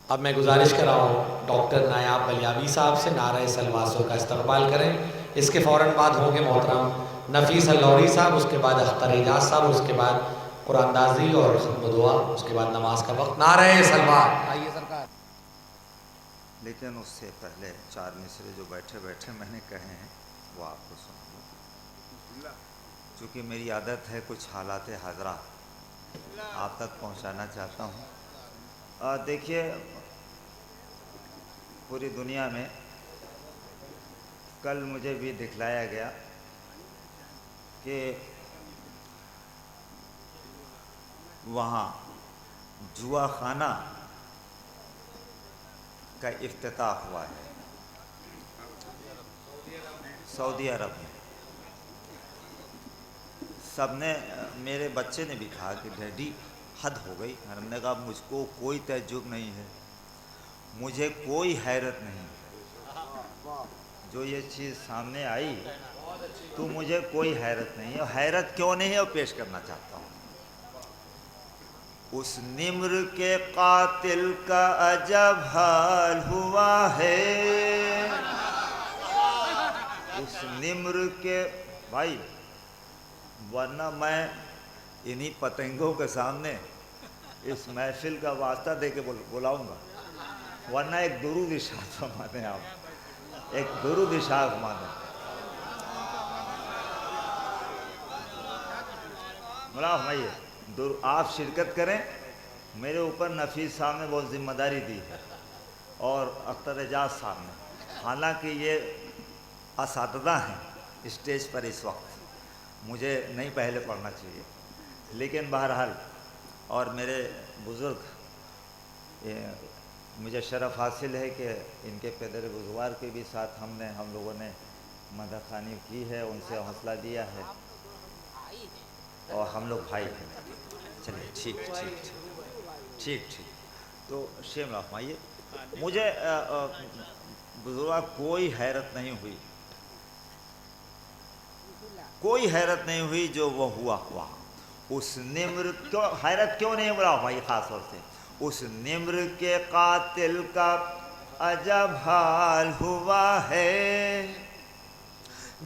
اب میں گزارش کر رہا ہوں ڈاکٹر نایاب بلیاوی صاحب سے نعرہ سلواسو کا استقبال کریں. اس کے فوراً بعد ہوں گے محترم نفیس اللوری صاحب، اس کے بعد اختر اعجاز صاحب، اس کے بعد قرآن اندازی اور ختم دعا، اس کے بعد نماز کا وقت. نعرہ سلوات. آئیے سرکار. لیکن اس سے پہلے 4 مصرے جو بیٹھے بیٹھے میں نے کہے ہیں وہ آپ کو سن لوں، چونکہ میری عادت ہے کچھ حالات حاضرہ آپ تک پہنچانا چاہتا ہوں. دیکھیے، پوری دنیا میں کل مجھے بھی دکھلایا گیا کہ وہاں جوا خانہ کا افتتاح ہوا ہے سعودی عرب میں. سب نے، میرے بچے نے بھی کہا کہ ڈیڈی حد ہو گئی. ہم نے کہا مجھ کو کوئی تعجب نہیں ہے، مجھے کوئی حیرت نہیں. جو یہ چیز سامنے آئی تو مجھے کوئی حیرت نہیں ہے. اور حیرت کیوں نہیں ہے وہ پیش کرنا چاہتا ہوں. اس نمر کے قاتل کا عجب حال ہوا ہے، اس نمر کے بھائی، ورنہ میں انہی پتنگوں کے سامنے اس محفل کا واسطہ دے کے بلاؤں گا. ورنہ ایک درود ارشاد فرمانے، آپ ایک درود ارشاد فرمانے. ملاف بھائی، آپ شرکت کریں. میرے اوپر نفیس صاحب نے بہت ذمہ داری دی ہے اور اختر اعجاز صاحب نے، حالانکہ یہ اساتذہ ہیں اسٹیج پر اس وقت، مجھے نہیں پہلے پڑھنا چاہیے، لیکن بہرحال. اور میرے بزرگ، مجھے شرف حاصل ہے کہ ان کے پدر بزرگوار کے بھی ساتھ ہم لوگوں نے مدح خوانی کی ہے، ان سے حوصلہ دیا ہے، اور ہم لوگ بھائی ہیں. چلیے ٹھیک. تو شیم رحمائیے، مجھے بزرگا کوئی حیرت نہیں ہوئی، کوئی حیرت نہیں ہوئی جو وہ ہوا. اس نمر کیوں حیرت کیوں نہیں بلا بھائی؟ خاص طور سے اس نمر کے قاتل کا عجب حال ہوا ہے،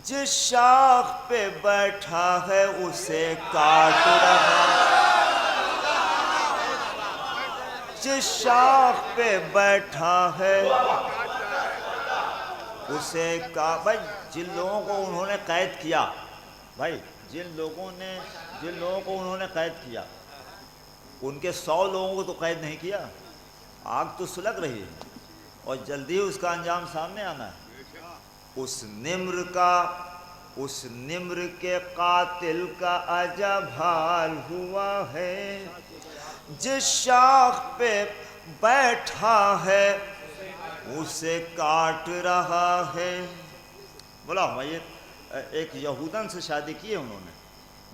جس شاخ پہ بیٹھا ہے اسے کاٹ رہا، جس شاخ پہ بیٹھا ہے اسے بھائی، جن لوگوں کو انہوں نے قید کیا، بھائی جن لوگوں کو انہوں نے قید کیا، ان کے 100 لوگوں کو تو قید نہیں کیا. آگ تو سلگ رہی ہے اور جلدی اس کا انجام سامنے آنا ہے. اس نمر کے قاتل کا عجب حال ہوا ہے، جس شاخ پہ بیٹھا ہے اسے کاٹ رہا ہے. بولا بھائی، ایک یہودن سے شادی کی ہے انہوں نے.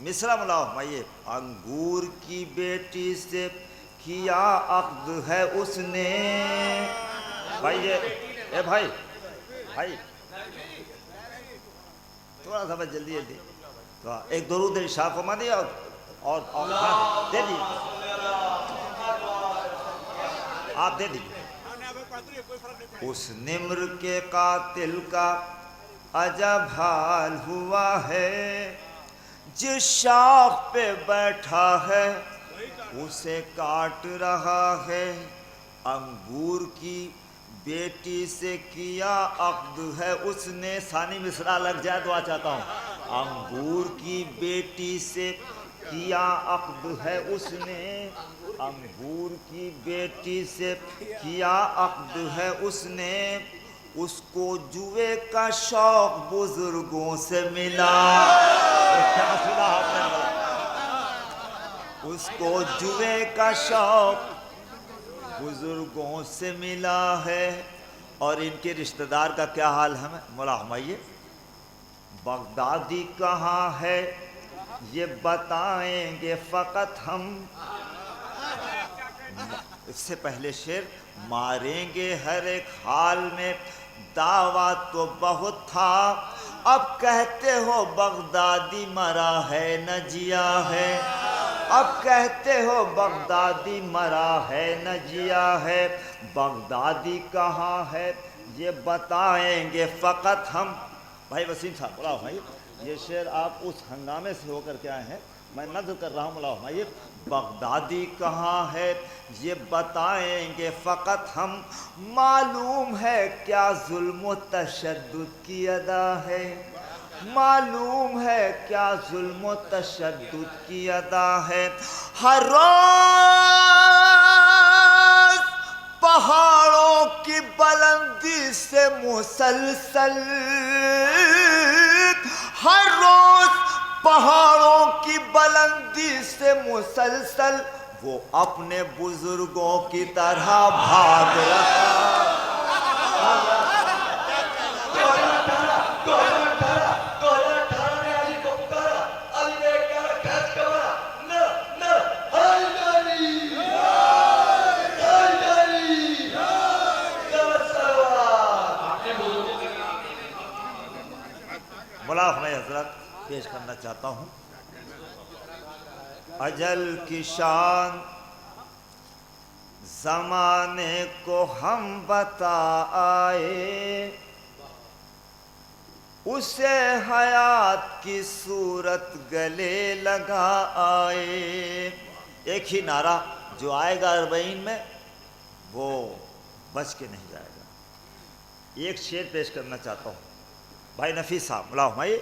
مصرع ملاؤ بھائی، انگور کی بیٹی سے کیا عقد ہے اس نے. بھائی اے بھائی تھوڑا سا بس جلدی تو ایک درود ارشاد فرما دیا اور دے دیجیے، آپ دے دیجیے. اس نمر کے قاتل کا عجب حال ہوا ہے، جس شاخ پہ بیٹھا ہے اسے کاٹ رہا ہے. انگور کی بیٹی سے کیا عقد ہے اس نے. ثانی مصرع لگ جائے دعا چاہتا ہوں. انگور کی بیٹی سے کیا عقد ہے اس نے، انگور کی بیٹی سے کیا عقد ہے اس نے. اس کو جوے کا شوق بزرگوں سے ملا. کیا سنا آپ نے؟ اس کو جوے کا شوق بزرگوں سے ملا ہے. اور ان کے رشتہ دار کا کیا حال ہے؟ مولا ہمائیے، بغدادی کہاں ہے یہ بتائیں گے فقط ہم. اس سے پہلے شعر، ماریں گے ہر ایک حال میں، دعویٰ تو بہت تھا، اب کہتے ہو بغدادی مرا ہے نہ جیا ہے. اب کہتے ہو بغدادی مرا ہے نہ جیا ہے، بغدادی کہاں ہے یہ بتائیں گے فقط ہم۔ بھائی وسیم صاحب بلاؤ بھائی، یہ شعر آپ اس ہنگامے سے ہو کر کے آئے ہیں، میں نظر کر رہا ہوں، بلاؤ بھائی۔ بغدادی کہاں ہے یہ بتائیں گے فقط ہم، معلوم ہے کیا ظلم و تشدد کی ادا ہے، معلوم ہے کیا ظلم و تشدد کی ادا ہے۔ ہر روز پہاڑوں کی بلندی سے مسلسل، ہر روز پہاڑوں کی بلندی سے مسلسل وہ اپنے بزرگوں کی طرح بھاگ رہا۔ ملاح میں حضرت پیش کرنا چاہتا ہوں، اجل کی شان زمانے کو ہم بتا آئے، اسے حیات کی صورت گلے لگا آئے۔ ایک ہی نعرہ جو آئے گا اربعین میں وہ بچ کے نہیں جائے گا۔ ایک شعر پیش کرنا چاہتا ہوں بھائی نفیس صاحب، ملاؤ بھائی،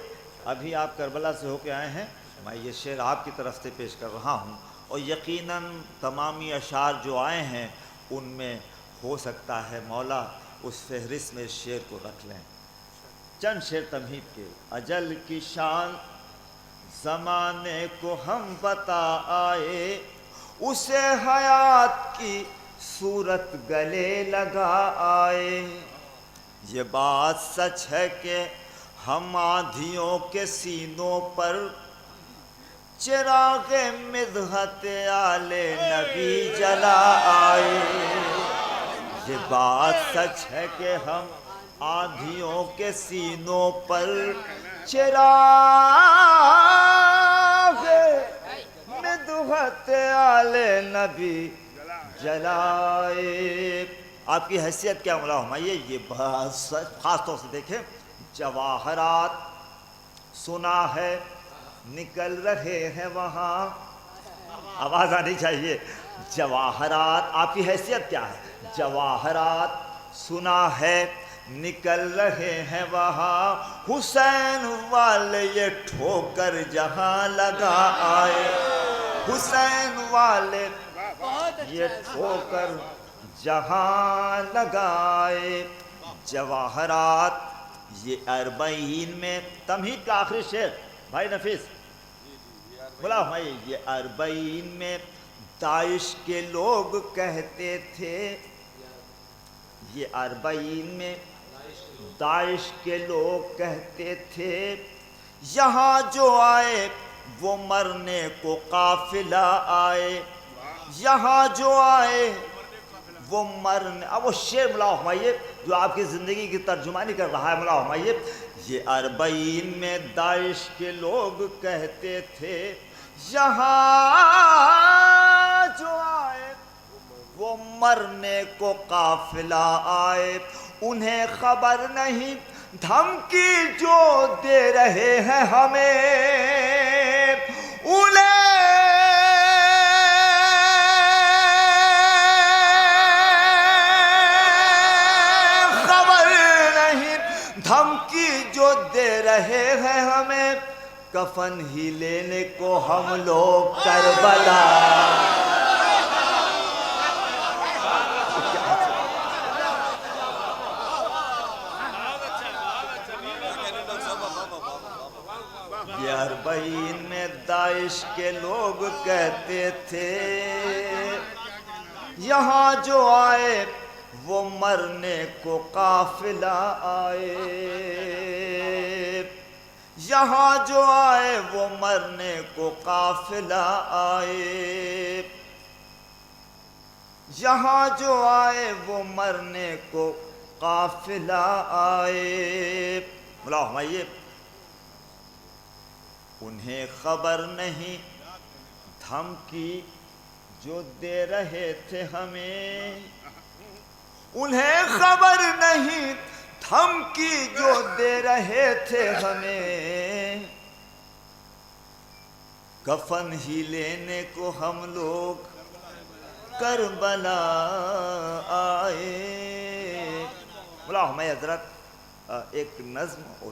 ابھی آپ کربلا سے ہو کے آئے ہیں، میں یہ شعر آپ کی طرف سے پیش کر رہا ہوں، اور یقیناً تمامی اشعار جو آئے ہیں ان میں ہو سکتا ہے مولا اس فہرست میں اس شعر کو رکھ لیں۔ چند شعر تمہید کے۔ اجل کی شان زمانے کو ہم بتا آئے، اسے حیات کی صورت گلے لگا آئے، یہ بات سچ ہے کہ ہم آندھیوں کے سینوں پر چراغ مدحت آل نبی جلا آئے، یہ بات سچ ہے کہ ہم آندھیوں کے سینوں پر چراغ مدحت آل نبی جلائے۔ آپ کی حیثیت کیا مولا ہمائیے، یہ خاص طور سے دیکھیں، جواہرات سنا ہے نکل رہے ہیں وہاں، آواز آنی چاہیے، جواہرات، آپ کی حیثیت کیا ہے، جواہرات سنا ہے نکل رہے ہیں وہاں، حسین والے یہ ٹھوکر جہاں لگا آئے، حسین والے یہ ٹھوکر جہاں لگائے۔ جواہرات یہ اربعین میں، تمہید کا آخری شعر بھائی نفیس بلا بھائی، یہ اربعین میں داعش کے لوگ کہتے تھے، یہ اربعین میں داعش کے لوگ کہتے تھے، یہاں جو آئے وہ مرنے کو قافلہ آئے، یہاں جو آئے وہ مرنے، اب وہ شعر ملا ہمائیے جو آپ کی زندگی کی ترجمانی کر رہا ہے، ملا ہمائیے، یہ اربعین میں داعش کے لوگ کہتے تھے، یہاں جو آئے وہ مرنے کو قافلہ آئے، انہیں خبر نہیں دھمکی جو دے رہے ہیں ہمیں، انہیں خبر نہیں دھمکی جو دے رہے ہیں ہمیں، کفن ہی لینے کو ہم لوگ کربلا۔ یہ اربعین میں داعش کے لوگ کہتے تھے، یہاں جو آئے وہ مرنے کو قافلہ آئے، یہاں جو آئے وہ مرنے کو قافلہ آئے، یہاں جو آئے وہ مرنے کو قافلہ آئے۔ بلا ہمائیے، انہیں خبر نہیں دھمکی جو دے رہے تھے ہمیں، انہیں خبر نہیں دھمکی جو دے رہے تھے ہمیں، کفن ہی لینے کو ہم لوگ کربلا آئے۔ بولا ہمیں حضرت ایک نظم اور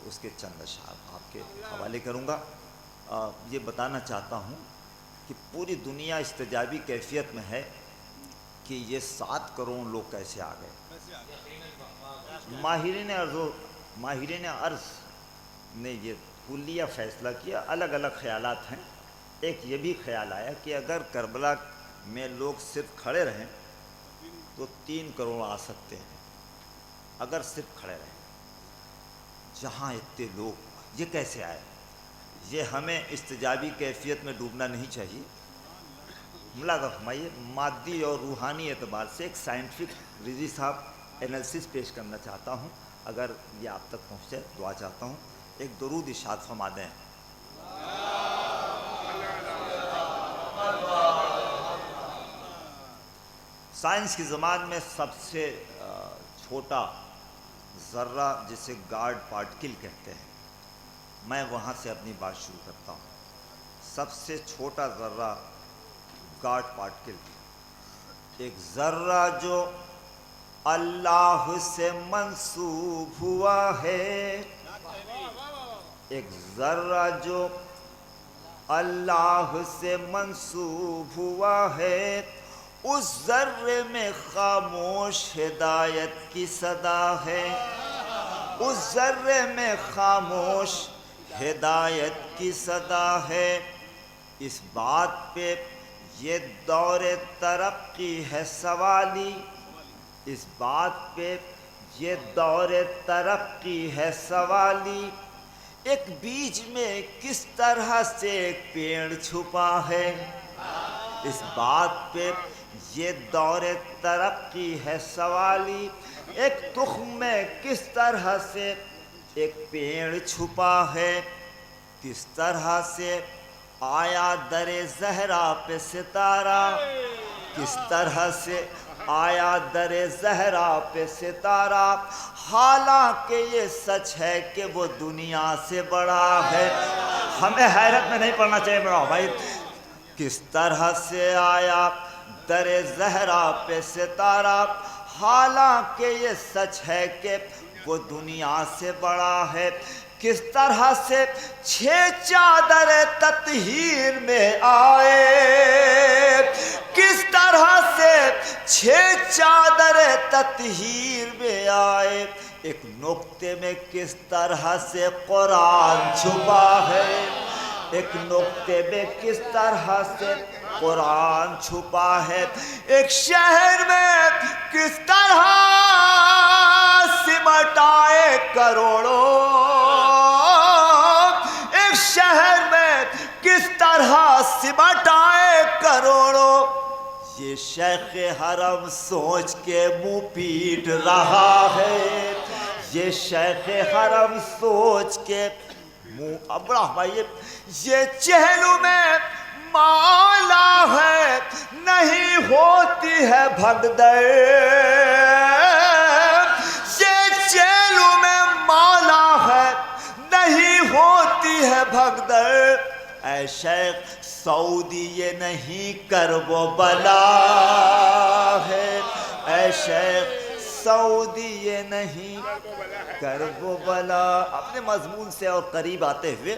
اس کے چند اشعار آپ کے حوالے کروں گا۔ یہ بتانا چاہتا ہوں کہ پوری دنیا استجابی کیفیت میں ہے کہ یہ 7 کروڑ لوگ کیسے آ گئے۔ ماہرین عرض نے یہ کلیہ فیصلہ کیا، الگ الگ خیالات ہیں۔ ایک یہ بھی خیال آیا کہ اگر کربلا میں لوگ صرف کھڑے رہیں تو 3 کروڑ آ سکتے ہیں، اگر صرف کھڑے رہیں۔ جہاں اتنے لوگ یہ کیسے آئے؟ یہ ہمیں استجابی کیفیت میں ڈوبنا نہیں چاہیے۔ ملاحظہ فرمائیے، مادی اور روحانی اعتبار سے ایک سائنٹیفک رضی صاحب انالیسس پیش کرنا چاہتا ہوں، اگر یہ آپ تک پہنچے دعا چاہتا ہوں۔ ایک درود ارشاد فرما دیں۔ سائنس کی زبان میں سب سے چھوٹا ذرہ جسے گاڈ پارٹیکل کہتے ہیں، میں وہاں سے اپنی بات شروع کرتا ہوں۔ سب سے چھوٹا ذرہ گاڈ پارٹیکل، ایک ذرہ جو اللہ سے منسوب ہوا ہے، ایک ذرہ جو اللہ سے منسوب ہوا ہے، اس ذرے میں خاموش ہدایت کی صدا ہے، اس ذرے میں خاموش ہدایت کی صدا ہے۔ اس بات پہ یہ دور ترقی ہے سوالی، اس بات پہ یہ دور ترقی ہے سوالی، ایک بیج میں کس طرح سے ایک پیڑ چھپا ہے۔ اس بات پہ یہ دور ترقی ہے سوالی، ایک تخم میں کس طرح سے ایک پیڑ چھپا ہے، کس طرح سے آیا در زہرا پہ ستارہ، کس طرح سے آیا در زہرا پہ ستارہ، حالانکہ یہ سچ ہے کہ وہ دنیا سے بڑا ہے۔ ہمیں حیرت میں نہیں پڑنا چاہیے میرا بھائی، کس طرح سے آیا در زہرا پہ ستارہ، حالانکہ یہ سچ ہے کہ وہ دنیا سے بڑا ہے۔ کس طرح سے 6 چادر تطہیر میں آئے، کس طرح سے 6 چادر تطہیر میں آئے، ایک نقطے میں کس طرح سے قرآن چھپا ہے، ایک نقطے میں کس طرح سے قرآن چھپا ہے، ایک شہر میں کس طرح سمٹ آئے کروڑوں، ایک شہر میں کس طرح سمٹ آئے کروڑوں۔ یہ شیخ حرم سوچ کے منہ پیٹ رہا ہے، یہ شیخ حرم سوچ کے منہ ابڑا بھائی، یہ چہلوں میں مالا ہے نہیں ہوتی ہے بھگدڑ، یہ چہلوں میں مالا ہے نہیں ہوتی ہے بھگدڑ، اے شیخ سعودی یہ نہیں کرب و بلا ہے، اے شیخ سعودی یہ نہیں کرب و بلا۔ اپنے مضمون سے اور قریب آتے ہوئے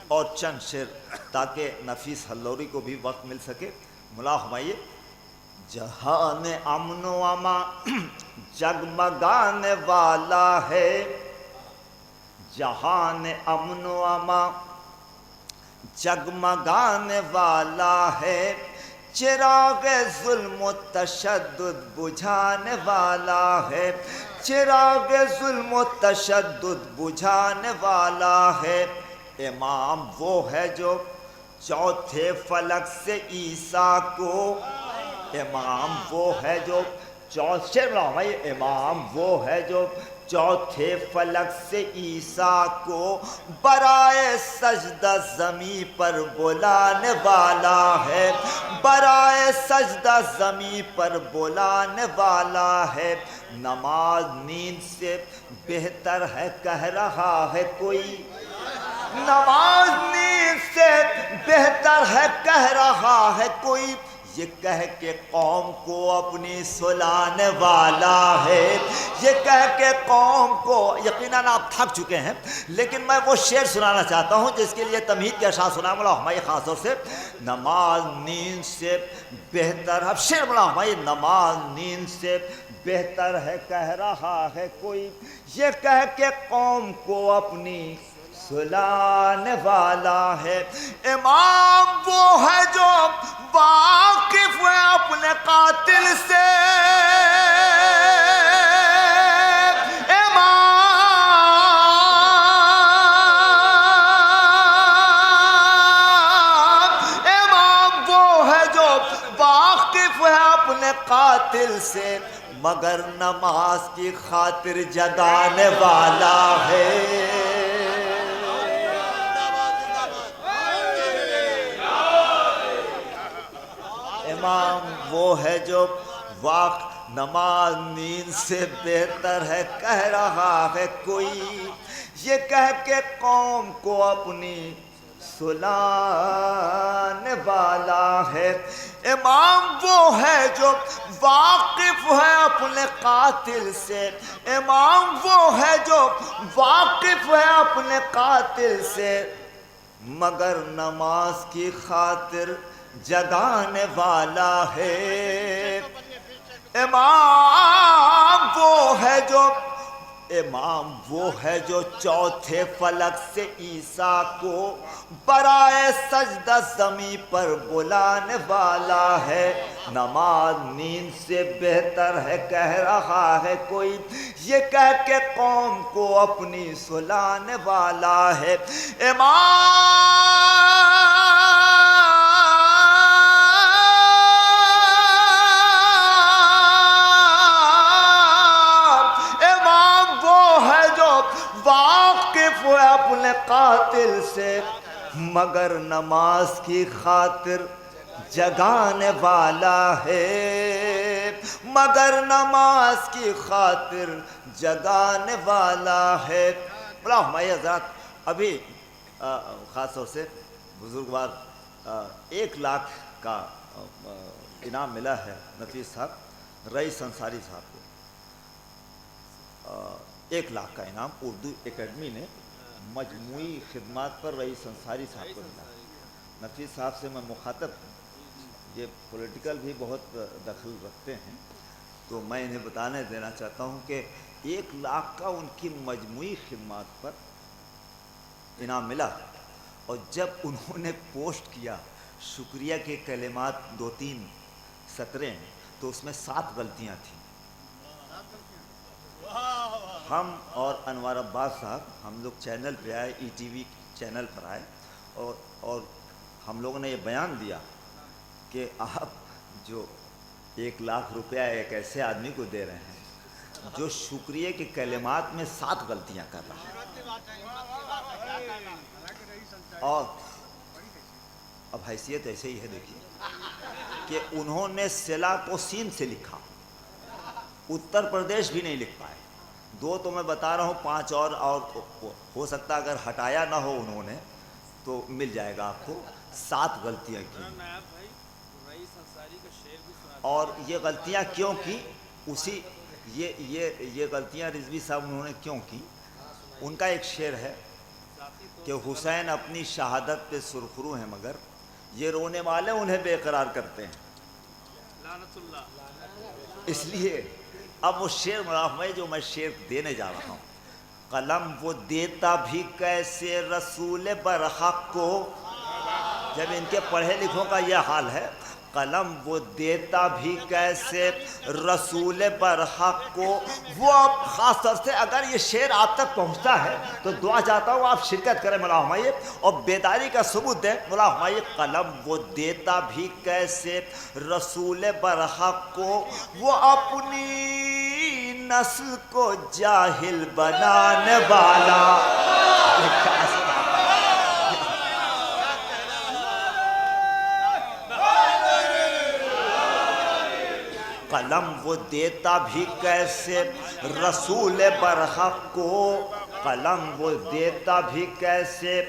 اور چند شعر تاکہ نفیس حلوری کو بھی وقت مل سکے، ملا فرمائیے۔ جہان امن و امان جگمگانے والا ہے، جہان امن و امان جگمگانے والا ہے، چراغ ظلم و تشدد بجھانے والا ہے، چراغ ظلم و تشدد بجھانے والا ہے۔ امام وہ ہے جو چوتھے فلک سے عیسیٰ کو، امام وہ ہے جو شعر بناؤ بھائی. امام وہ ہے جو چوتھے فلک سے عیسیٰ کو برائے سجدہ زمین پر بلانے والا ہے. برائے سجدہ زمین پر بلانے والا ہے. نماز نیند سے بہتر ہے کہہ رہا ہے کوئی. نماز نیند سے بہتر ہے کہہ رہا ہے کوئی. یہ کہہ کے قوم کو اپنی سلانے والا ہے. یہ کہہ کے قوم کو, یقیناً آپ تھک چکے ہیں لیکن میں وہ شعر سنانا چاہتا ہوں جس کے لیے تمہید کے اشعار سنا ملا ہماری خاص طور سے. نماز نیند سے بہتر, اب شعر بنا ہماری. نماز نیند سے بہتر ہے کہہ رہا ہے کوئی. یہ کہہ کے قوم کو اپنی سلانے والا ہے. امام وہ ہے جو واقف ہے اپنے قاتل سے. امام وہ ہے جو واقف ہے اپنے قاتل سے مگر نماز کی خاطر جگانے والا ہے. امام وہ ہے جو نماز نیند سے بہتر ہے کہہ رہا ہے کوئی. یہ کہہ کے قوم کو اپنی سلانے والا ہے. امام وہ ہے جو واقف ہے اپنے قاتل سے. امام وہ ہے جو واقف ہے اپنے قاتل سے مگر نماز کی خاطر جگانے والا ہے. امام وہ ہے جو چوتھے فلک سے عیسیٰ کو برائے سجدہ زمین پر بلانے والا ہے. نماز نیند سے بہتر ہے کہہ رہا ہے کوئی. یہ کہہ کے قوم کو اپنی سلانے والا ہے. واقف ہے اپنے قاتل سے مگر نماز کی خاطر جگانے والا ہے. مگر نماز کی خاطر جگانے والا ہے. بلا ہمارے حضرات ابھی خاص طور سے بزرگوار 1 لاکھ کا انعام ملا ہے نفیس صاحب رئیس انصاری صاحب کو. 1 لاکھ کا انعام اردو اکیڈمی نے مجموعی خدمات پر رئیس انصاری صاحب کو ملا. نفیس صاحب سے میں مخاطب ہوں, یہ پولیٹیکل بھی بہت دخل رکھتے ہیں تو میں انہیں بتانے دینا چاہتا ہوں کہ 1 لاکھ کا ان کی مجموعی خدمات پر انعام ملا. اور جب انہوں نے پوسٹ کیا شکریہ کے کلمات 2-3 سطریں تو اس میں 7 غلطیاں تھیں. ہم اور انوار عباس صاحب ہم لوگ چینل پہ آئے, ETV چینل پر آئے اور ہم لوگوں نے یہ بیان دیا کہ آپ جو 1 لاکھ روپیہ ایک ایسے آدمی کو دے رہے ہیں جو شکریہ کے کلمات میں 7 غلطیاں کر رہا ہے. اور اب حیثیت ایسے ہی ہے دیکھیے کہ انہوں نے سلا کو سین سے لکھا, اتر پردیش بھی نہیں لکھ پائے. 2 تو میں بتا رہا ہوں, 5 اور ہو سکتا اگر ہٹایا نہ ہو انہوں نے تو مل جائے گا آپ کو. 7 غلطیاں کی. اور یہ غلطیاں کیوں کی, یہ غلطیاں رضوی صاحب انہوں نے کیوں کی. ان کا ایک شعر ہے کہ حسین اپنی شہادت پہ سرخرو ہیں مگر یہ رونے والے انہیں بے قرار کرتے ہیں. اس لیے اب وہ شعر میں جو میں شعر دینے جا رہا ہوں, قلم وہ دیتا بھی کیسے رسول برحق کو. جب ان کے پڑھے لکھوں کا یہ حال ہے, قلم وہ دیتا بھی کیسے رسول برحق کو. وہ اب خاص طور سے اگر یہ شعر آپ تک پہنچتا ہے تو دعا چاہتا ہوں آپ شرکت کریں مولا ہمایے اور بیداری کا ثبوت دیں. مولا ہمایے قلم وہ دیتا بھی کیسے رسول برحق کو, وہ اپنی نسل کو جاہل بنانے والا. قلم وہ دیتا بھی کیسے رسول برحق کو, قلم وہ دیتا بھی کیسے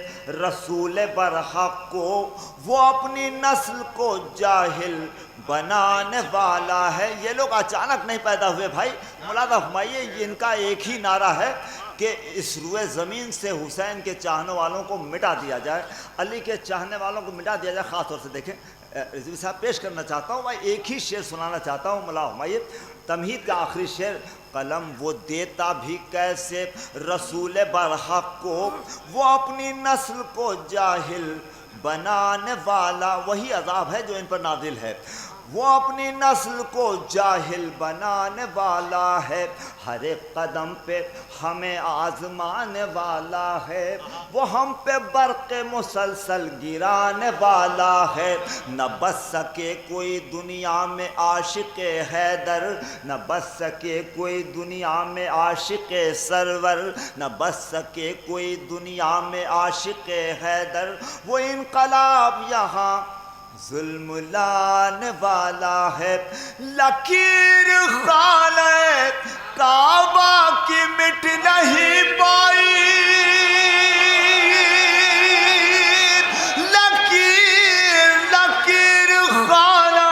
رسول برحق کو, وہ اپنی نسل کو جاہل بنانے والا ہے. یہ لوگ اچانک نہیں پیدا ہوئے بھائی. مولانا فرمائیے یہ ان کا ایک ہی نعرہ ہے کہ اس روئے زمین سے حسین کے چاہنے والوں کو مٹا دیا جائے, علی کے چاہنے والوں کو مٹا دیا جائے. خاص طور سے دیکھیں رضوی صاحب پیش کرنا چاہتا ہوں, میں ایک ہی شعر سنانا چاہتا ہوں. مولا ہمایے تمہید کا آخری شعر, قلم وہ دیتا بھی کیسے رسول برحق کو, وہ اپنی نسل کو جاہل بنانے والا. وہی عذاب ہے جو ان پر نازل ہے. وہ اپنی نسل کو جاہل بنانے والا ہے, ہر ایک قدم پہ ہمیں آزمانے والا ہے. وہ ہم پہ برق مسلسل گرانے والا ہے. نہ بچ سکے کوئی دنیا میں عاشق حیدر, نہ بچ سکے کوئی دنیا میں عاشق سرور, نہ بچ سکے کوئی دنیا میں عاشق حیدر. وہ انقلاب یہاں ظلم لانے والا ہے. لکیر خانہ کعبہ کی مٹ نہیں پائی, لکیر خانہ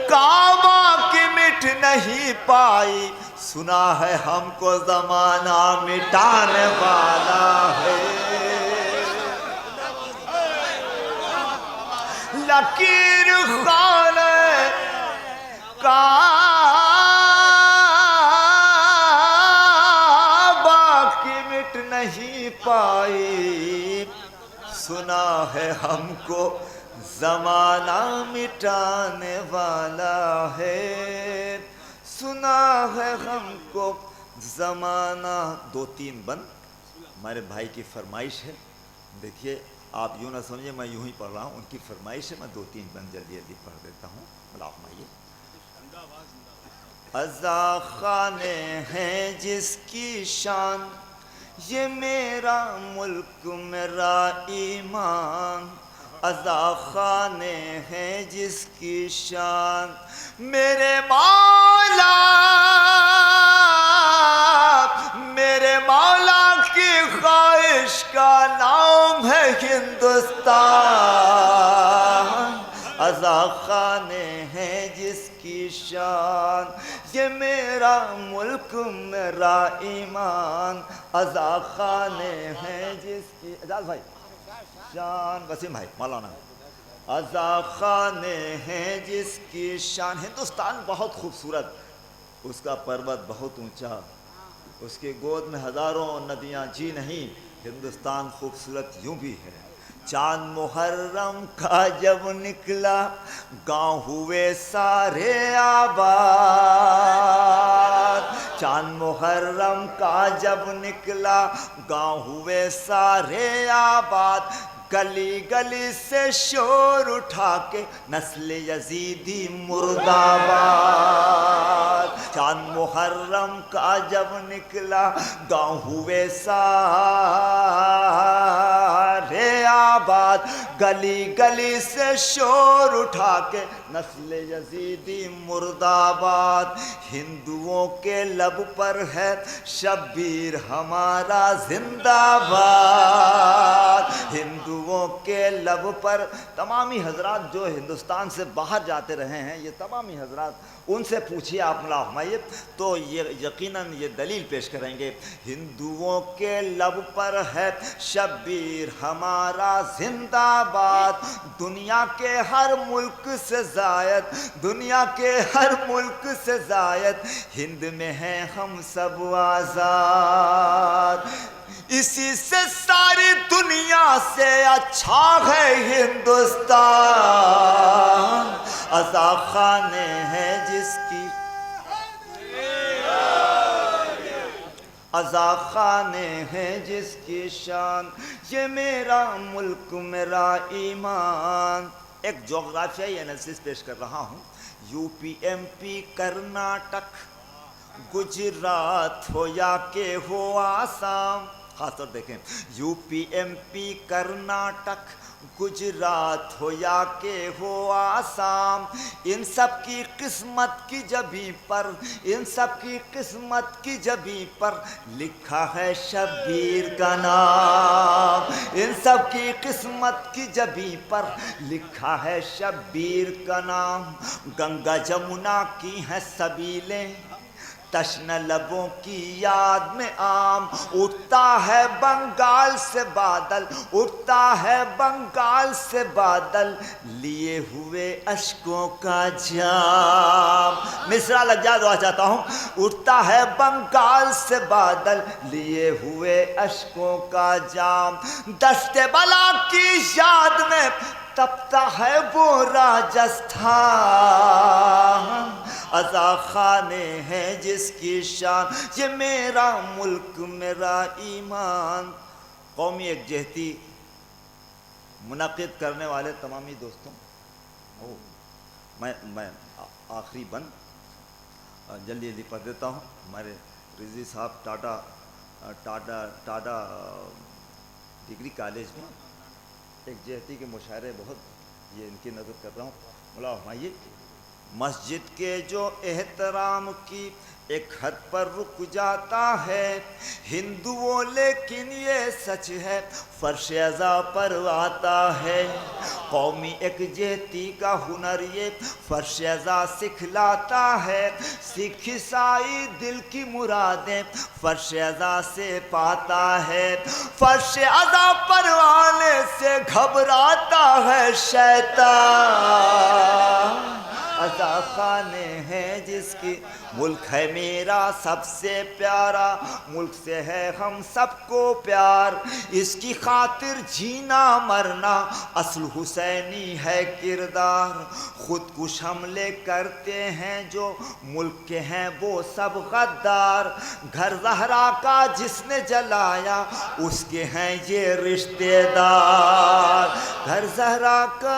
کعبہ کی مٹ نہیں پائی. سنا ہے ہم کو زمانہ مٹانے والا ہے. لکیر خانہ کعبہ کی مٹ نہیں پائی. سنا ہے ہم کو زمانہ مٹانے والا ہے. سنا ہے ہم کو زمانہ. 2-3 بند ہمارے بھائی کی فرمائش ہے. دیکھیے آپ یوں نہ سمجھیں میں یوں ہی پڑھ رہا ہوں, ان کی فرمائش ہے. میں 2-3 بند جلدی جلدی پڑھ دیتا ہوں. مولا فرمائیے. عزا خانے ہیں جس کی شان, یہ میرا ملک میرا ایمان. عزا خانے ہیں جس کی شان, میرے مولا میرے مولا کی خواہش کا نام ہے ہندوستان. عزا خانے ہیں جس کی شان, یہ میرا ملک میرا ایمان. عزا خانے ہیں جس کی اجاز بھائی شان, وسیم بھائی مولانا. عزا خانے ہیں جس کی شان. ہندوستان بہت خوبصورت, اس کا پروت بہت اونچا, اس کے گود میں ہزاروں ندیاں جی نہیں. ہندوستان خوبصورت یوں بھی ہے. چاند محرم کا جب نکلا گاؤں ہوئے سارے آباد. چاند محرم کا جب نکلا گاؤں ہوئے سارے آباد. گلی گلی سے شور اٹھا کے نسل یزیدی مرد آباد. چاند محرم کا جب نکلا گاؤں ہوئے سارے آباد. گلی گلی سے شور اٹھا کے نسل یزیدی مرد آباد. ہندوؤں کے لب پر ہے شبیر ہمارا زندہ باد. ہندوؤں کے لب پر. تمامی حضرات جو ہندوستان سے باہر جاتے رہے ہیں, یہ تمامی حضرات ان سے پوچھیے آپ مولا ہمایے تو یہ یقیناً یہ دلیل پیش کریں گے. ہندوؤں کے لب پر ہے شبیر ہمارا زندہ باد. دنیا کے ہر ملک سے زائد, دنیا کے ہر ملک سے زائد, ہند میں ہیں ہم سب آزاد. اسی سے ساری دنیا سے اچھا ہے ہندوستان، عزا خانے ہیں جس کی عزا خانے ہیں جس کی شان، یہ میرا ملک میرا ایمان۔ ایک جغرافیائی انالیسس پیش کر رہا ہوں۔ U P M P Karnataka Gujarat ہو یا کہ ہو آسام، خاص طور دیکھیں U P M P Karnataka Gujarat ہو یا کہ ہو آسام، ان سب کی قسمت کی جبیں پر، ان سب کی قسمت کی جبیں پر لکھا ہے شبیر کا نام، ان سب کی قسمت کی جبیں پر لکھا ہے شبیر کا نام۔ گنگا جمنا کی ہیں سبیلیں، تشنہ لبوں کی یاد میں عام، اٹھتا ہے بنگال سے بادل، اٹھتا ہے بنگال سے بادل، لیے ہوئے اشکوں کا جام۔ مصرع لگ جائے دعا چاہتا ہوں۔ اٹھتا ہے بنگال سے بادل، لیے ہوئے اشکوں کا جام، دست بلا کی یاد میں تپتا ہے وہ راجستھان، عزا خانے ہیں جس کی شان، یہ میرا ملک میرا ایمان۔ قومی یکجہتی منعقد کرنے والے تمامی دوستوں، میں آخری بند جلدی جلدی پڑھ دیتا ہوں۔ ہمارے رضوی صاحب ٹاڈا ڈگری کالج میں یکجہتی کے مشاعرے بہت، یہ ان کی نظر کر رہا ہوں، مولا فرمائیے۔ مسجد کے جو احترام کی ایک حد پر رک جاتا ہے ہندوؤں، لیکن یہ سچ ہے فرش ازا پر آتا ہے، قومی یکجہتی کا ہنر یہ فرش ازا سکھلاتا ہے، سکھ عیسائی دل کی مرادیں فرش ازا سے پاتا ہے، فرش ازا پر آنے سے گھبراتا ہے شیطان، عزا خانے ہیں جس کی، ملک ہے میرا سب سے پیارا، ملک سے ہے ہم سب کو پیار، اس کی خاطر جینا مرنا اصل حسینی ہے کردار، خود کش حملے کرتے ہیں جو ملک کے ہیں وہ سب غدار، گھر زہرا کا جس نے جلایا اس کے ہیں یہ رشتے دار، گھر زہرا کا